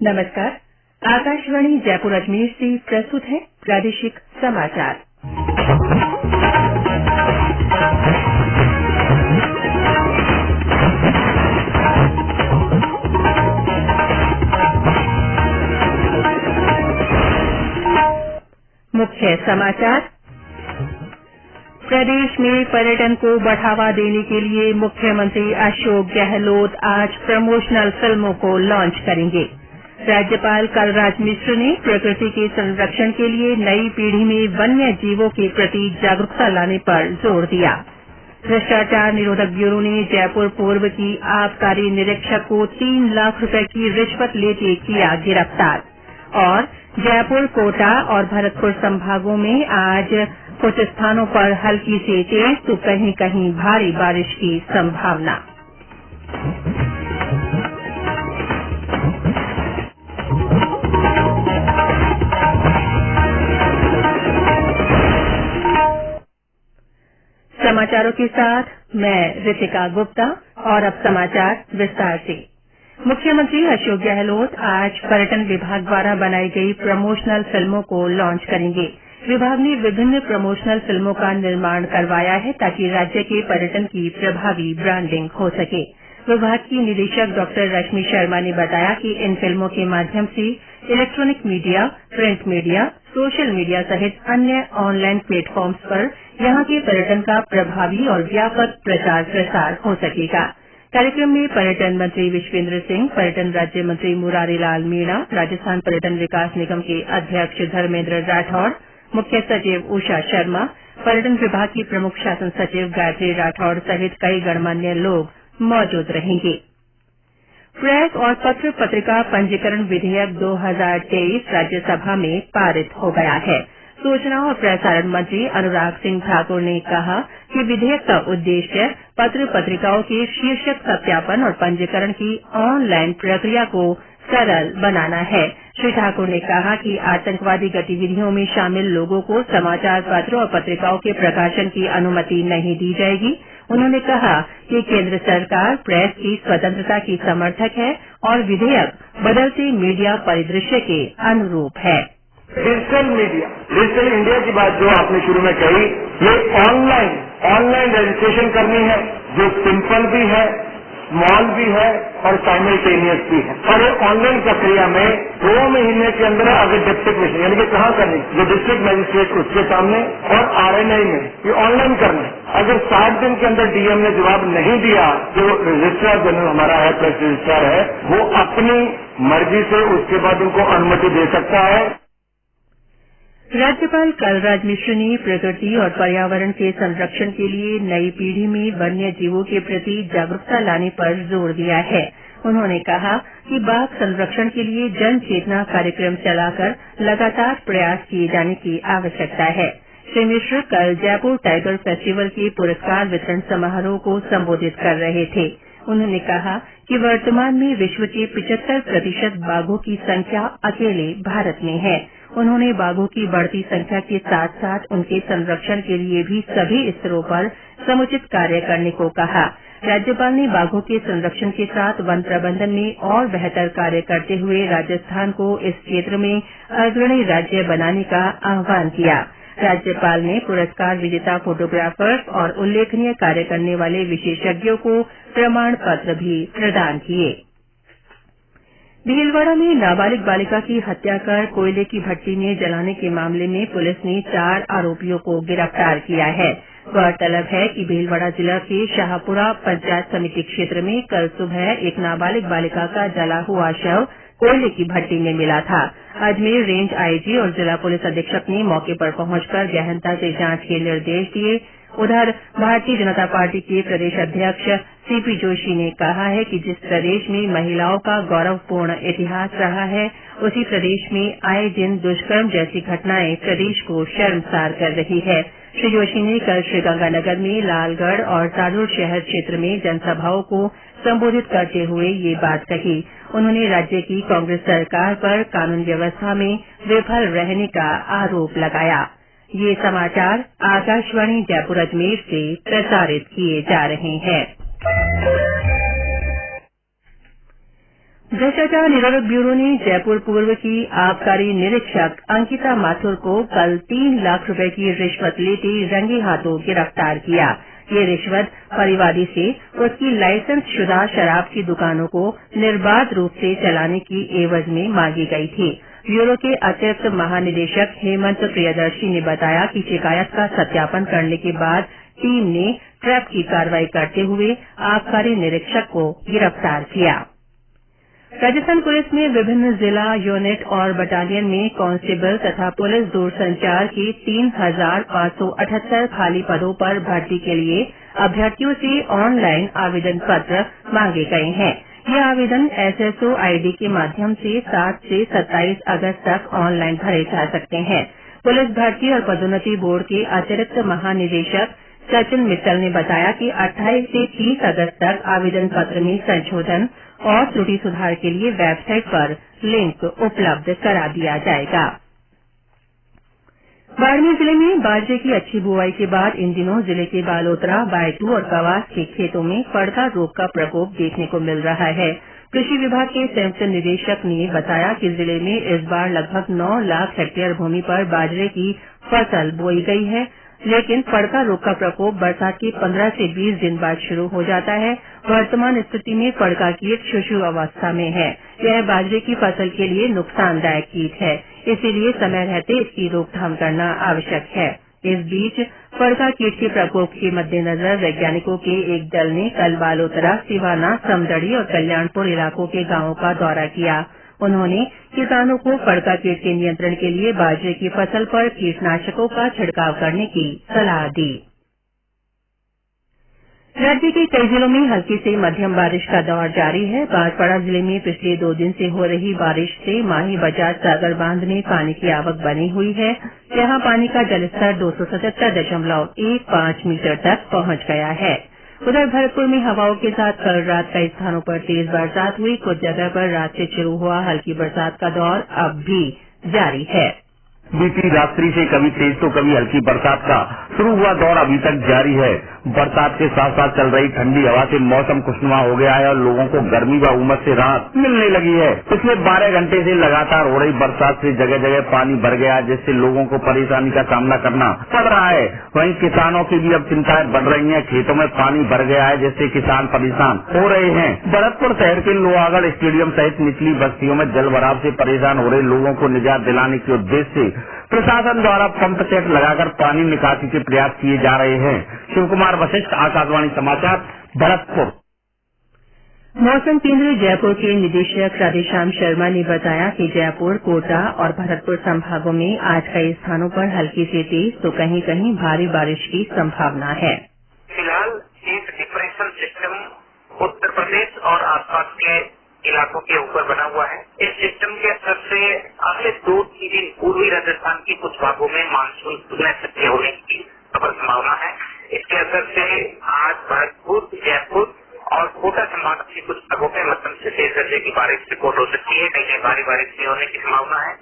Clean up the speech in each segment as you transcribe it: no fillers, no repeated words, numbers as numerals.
नमस्कार। आकाशवाणी जयपुर अजमेर से प्रस्तुत है प्रादेशिक समाचार। मुख्य समाचार। प्रदेश में पर्यटन को बढ़ावा देने के लिए मुख्यमंत्री अशोक गहलोत आज प्रमोशनल फिल्मों को लॉन्च करेंगे। राज्यपाल कलराज मिश्र ने प्रकृति के संरक्षण के लिए नई पीढ़ी में वन्य जीवों के प्रति जागरूकता लाने पर जोर दिया। भ्रष्टाचार निरोधक ब्यूरो ने जयपुर पूर्व की आबकारी निरीक्षक को 3 लाख रुपए की रिश्वत लेते किया गिरफ्तार। और जयपुर, कोटा और भरतपुर संभागों में आज कुछ स्थानों पर हल्की से तेज तो कहीं कहीं भारी बारिश की संभावना। समाचारों के साथ मैं रितिका गुप्ता और अब समाचार विस्तार से। मुख्यमंत्री अशोक गहलोत आज पर्यटन विभाग द्वारा बनाई गई प्रमोशनल फिल्मों को लॉन्च करेंगे। विभाग ने विभिन्न प्रमोशनल फिल्मों का निर्माण करवाया है ताकि राज्य के पर्यटन की प्रभावी ब्रांडिंग हो सके। विभाग की निदेशक डॉक्टर रश्मि शर्मा ने बताया कि इन फिल्मों के माध्यम से electronic media, print media, social media सहित अन्य ऑनलाइन प्लेटफॉर्म्स पर यहां के पर्यटन का प्रभावी और व्यापक प्रचार प्रसार हो सकेगा। कार्यक्रम में पर्यटन मंत्री विश्वेन्द्र सिंह, पर्यटन राज्य मंत्री मुरारी लाल मीणा, राजस्थान पर्यटन विकास निगम के अध्यक्ष धर्मेन्द्र राठौड़, मुख्य सचिव उषा शर्मा, पर्यटन विभाग की प्रमुख शासन सचिव गायत्री राठौड़ सहित कई गणमान्य लोग मौजूद रहेंगे। प्रेस और पत्र पत्रिका पंजीकरण विधेयक 2023 राज्यसभा में पारित हो गया है। सूचना और प्रसारण मंत्री अनुराग सिंह ठाकुर ने कहा कि विधेयक का उद्देश्य पत्र पत्रिकाओं के शीर्षक सत्यापन और पंजीकरण की ऑनलाइन प्रक्रिया को सरल बनाना है। श्री ठाकुर ने कहा कि आतंकवादी गतिविधियों में शामिल लोगों को समाचार पत्र और पत्रिकाओं के प्रकाशन की अनुमति नहीं दी जाएगी। उन्होंने कहा कि केंद्र सरकार प्रेस की स्वतंत्रता की समर्थक है और विधेयक बदलते मीडिया परिदृश्य के अनुरूप है। डिजिटल मीडिया, डिजिटल इंडिया की बात जो आपने शुरू में कही, ये ऑनलाइन रजिस्ट्रेशन करनी है, जो सिंपल भी है, स्मॉल भी है और साइमल्टेनियस भी है। और ये ऑनलाइन प्रक्रिया में 2 महीने के अंदर अगर डिप्टी कमिश्नर यानी कि कहाँ करनी, जो डिस्ट्रिक्ट मजिस्ट्रेट उसके सामने और आरएनआई में ये ऑनलाइन करना है। अगर 60 दिन के अंदर डीएम ने जवाब नहीं दिया, जो रजिस्ट्रार जनरल हमारा है, प्रेस रजिस्ट्रार है, वो अपनी मर्जी से उसके बाद उनको अनुमति दे सकता है। राज्यपाल कलराज मिश्र ने प्रकृति और पर्यावरण के संरक्षण के लिए नई पीढ़ी में वन्य जीवों के प्रति जागरूकता लाने पर जोर दिया है। उन्होंने कहा कि बाघ संरक्षण के लिए जन चेतना कार्यक्रम चलाकर लगातार प्रयास किए जाने की आवश्यकता है। श्री मिश्र कल जयपुर टाइगर फेस्टिवल के पुरस्कार वितरण समारोह को संबोधित कर रहे थे। उन्होंने कहा कि वर्तमान में विश्व के 75% बाघों की संख्या अकेले भारत में है। उन्होंने बाघों की बढ़ती संख्या के साथ साथ उनके संरक्षण के लिए भी सभी स्तरों पर समुचित कार्य करने को कहा। राज्यपाल ने बाघों के संरक्षण के साथ वन प्रबंधन में और बेहतर कार्य करते हुए राजस्थान को इस क्षेत्र में अग्रणी राज्य बनाने का आह्वान किया। राज्यपाल ने पुरस्कार विजेता फोटोग्राफर्स और उल्लेखनीय कार्य करने वाले विशेषज्ञों को प्रमाण पत्र भी प्रदान किए। भीलवाड़ा में नाबालिग बालिका की हत्या कर कोयले की भट्टी में जलाने के मामले में पुलिस ने 4 आरोपियों को गिरफ्तार किया है। गौरतलब है कि भीलवाड़ा जिला के शाहपुरा पंचायत समिति क्षेत्र में कल सुबह एक नाबालिग बालिका का जला हुआ शव कोयले की भट्टी में मिला था। अजमेर रेंज आईजी और जिला पुलिस अधीक्षक ने मौके पर पहुंचकर गहनता से जांच के निर्देश दिए। उधर भारतीय जनता पार्टी के प्रदेश अध्यक्ष सीपी जोशी ने कहा है कि जिस प्रदेश में महिलाओं का गौरवपूर्ण इतिहास रहा है, उसी प्रदेश में आए दिन दुष्कर्म जैसी घटनाएं प्रदेश को शर्मसार कर रही है। श्री जोशी ने कल श्रीगंगानगर में लालगढ़ और सादुल शहर क्षेत्र में जनसभाओं को संबोधित करते हुए ये बात कही। उन्होंने राज्य की कांग्रेस सरकार पर कानून व्यवस्था में विफल रहने का आरोप लगाया। ये समाचार आकाशवाणी जयपुर अजमेर से प्रसारित किए जा रहे हैं। भ्रष्टाचार निरोधक ब्यूरो ने जयपुर पूर्व की आबकारी निरीक्षक अंकिता माथुर को कल 3 लाख रुपए की रिश्वत लेते रंगे हाथों गिरफ्तार किया। ये रिश्वत परिवादी से उसकी लाइसेंस शुदा शराब की दुकानों को निर्बाध रूप से चलाने की एवज में मांगी गई थी। ब्यूरो के अतिरिक्त महानिदेशक हेमंत प्रियदर्शी ने बताया कि शिकायत का सत्यापन करने के बाद टीम ने ट्रैप की कार्रवाई करते हुए आबकारी निरीक्षक को गिरफ्तार किया। राजस्थान पुलिस में विभिन्न जिला यूनिट और बटालियन में कांस्टेबल तथा पुलिस दूरसंचार के 3,578 खाली पदों पर भर्ती के लिए अभ्यर्थियों से ऑनलाइन आवेदन पत्र मांगे गए हैं। ये आवेदन SSO ID के माध्यम से 7 से 27 अगस्त तक ऑनलाइन भरे जा सकते हैं। पुलिस भर्ती और पदोन्नति बोर्ड के अतिरिक्त महानिदेशक सचिन मित्तल ने बताया कि 28 से 30 अगस्त तक आवेदन पत्र में संशोधन और त्रुटि सुधार के लिए वेबसाइट पर लिंक उपलब्ध करा दिया जाएगा। बाड़मेर जिले में बाजरे की अच्छी बुआई के बाद इन दिनों जिले के बालोतरा, बायतू और कवास के खेतों में फड़का रोग का प्रकोप देखने को मिल रहा है। कृषि विभाग के संयुक्त निदेशक ने बताया कि जिले में इस बार लगभग 9 लाख हेक्टेयर भूमि पर बाजरे की फसल बोई गई है, लेकिन फड़का रोग का प्रकोप बरसात के 15 से 20 दिन बाद शुरू हो जाता है। वर्तमान स्थिति में फड़का कीट शिशु अवस्था में है। यह बाजरे की फसल के लिए नुकसानदायक कीट है, इसीलिए समय रहते इसकी रोकथाम करना आवश्यक है। इस बीच फड़का कीट के प्रकोप के मद्देनजर वैज्ञानिकों के एक दल ने कल बालोतरा, सिवाना, समदड़ी और कल्याणपुर इलाकों के गांवों का दौरा किया। उन्होंने किसानों को फड़का कीट के नियंत्रण के लिए बाजरे की फसल पर कीटनाशकों का छिड़काव करने की सलाह दी। राज्य के कई जिलों में हल्की से मध्यम बारिश का दौर जारी है। बांसवाड़ा जिले में पिछले 2 दिन से हो रही बारिश से माही बजाज सागर बांध में पानी की आवक बनी हुई है। यहां पानी का जलस्तर 277.15 मीटर तक पहुंच गया है। उधर भरतपुर में हवाओं के साथ कल रात कई स्थानों पर तेज बरसात हुई। कुछ जगह पर रात से शुरू हुआ हल्की बरसात का दौर अब भी जारी है। बीती रात्रि से कभी तेज तो कभी हल्की बरसात का शुरू हुआ दौर अभी तक जारी है। बरसात के साथ साथ चल रही ठंडी हवा से मौसम खुशनुमा हो गया है और लोगों को गर्मी व उमस से राहत मिलने लगी है। पिछले 12 घंटे से लगातार हो रही बरसात से जगह जगह पानी भर गया, जिससे लोगों को परेशानी का सामना करना पड़ रहा है। वहीं किसानों की भी अब चिंताएं बढ़ रही हैं। खेतों में पानी भर गया है, जिससे किसान परेशान हो रहे हैं। भरतपुर शहर के लोहागढ़ स्टेडियम सहित निचली बस्तियों में जल भराव से परेशान हो रहे लोगों को निजात दिलाने के उद्देश्य से प्रशासन द्वारा पंप सेट लगाकर पानी निकासी के प्रयास किए जा रहे हैं। शिव कुमार वशिष्ठ, आकाशवाणी समाचार, भरतपुर। मौसम केंद्र जयपुर के निदेशक राधेश्याम शर्मा ने बताया कि जयपुर, कोटा और भरतपुर संभागों में आज कई स्थानों पर हल्की से तेज तो कहीं कहीं भारी बारिश की संभावना है। फिलहाल एक डिप्रेशन सिस्टम उत्तर प्रदेश और आसपास के इलाकों के ऊपर बना हुआ है। इस सिस्टम के असर से अगले 2-3 दिन पूर्वी राजस्थान के कुछ भागों में मानसून में सक्रिय होने की संभावना है। इसके असर से आज भरतपुर, जयपुर और कोटा संभाग के कुछ भागों में मध्यम से तेज दर्जे की बारिश रिपोर्ट हो सकती है। कहीं भारी बारिश भी होने की संभावना है।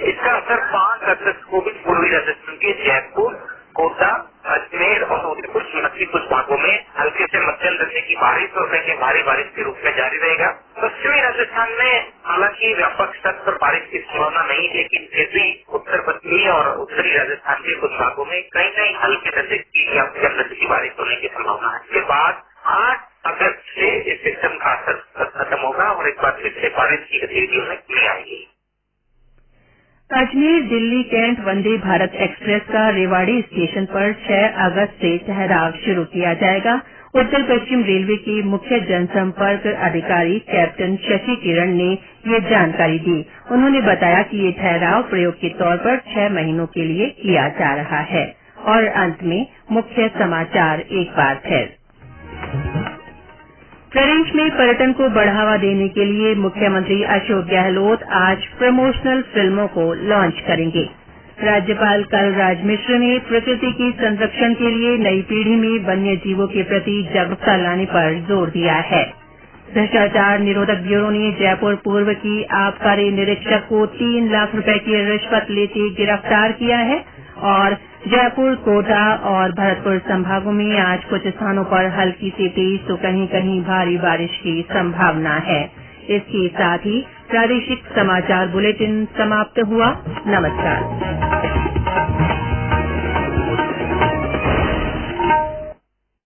इसका असर 5 अगस्त को भी पूर्वी राजस्थान के जयपुर, कोटा, अजमेर और उदयपुर के कुछ भागों में हल्के से मध्यम दर्जे की बारिश और कहीं भारी बारिश के रूप में जारी रहेगा। पश्चिमी राजस्थान में हालांकि व्यापक स्तर पर बारिश की संभावना नहीं, लेकिन फिर भी उत्तर पश्चिमी और उत्तरी राजस्थान के कुछ भागों में कहीं कहीं हल्के दर्जे की या मध्यम दर्जे की बारिश होने की संभावना है। इसके बाद 8 अगस्त से इस सिस्टम का असर खत्म होगा और एक बार फिर से बारिश की गतिविधियों में कमी आएगी। अजमेर दिल्ली कैंट वंदे भारत एक्सप्रेस का रेवाड़ी स्टेशन पर 6 अगस्त से ठहराव शुरू किया जाएगा। उत्तर पश्चिम रेलवे के मुख्य जनसंपर्क अधिकारी कैप्टन शशि किरण ने ये जानकारी दी। उन्होंने बताया कि ये ठहराव प्रयोग के तौर पर 6 महीनों के लिए किया जा रहा है। और अंत में मुख्य समाचार एक बार फिर। प्रदेश में पर्यटन को बढ़ावा देने के लिए मुख्यमंत्री अशोक गहलोत आज प्रमोशनल फिल्मों को लॉन्च करेंगे। राज्यपाल कलराज मिश्र ने प्रकृति के संरक्षण के लिए नई पीढ़ी में वन्य जीवों के प्रति जागरूकता लाने पर जोर दिया है। भ्रष्टाचार निरोधक ब्यूरो ने जयपुर पूर्व की आबकारी निरीक्षक को 3 लाख रुपए की रिश्वत लेते गिरफ्तार किया है। और जयपुर, कोटा और भरतपुर संभागों में आज कुछ स्थानों पर हल्की से तेज तो कहीं कहीं भारी बारिश की संभावना है। इसके साथ ही प्रादेशिक समाचार बुलेटिन समाप्त हुआ। नमस्कार।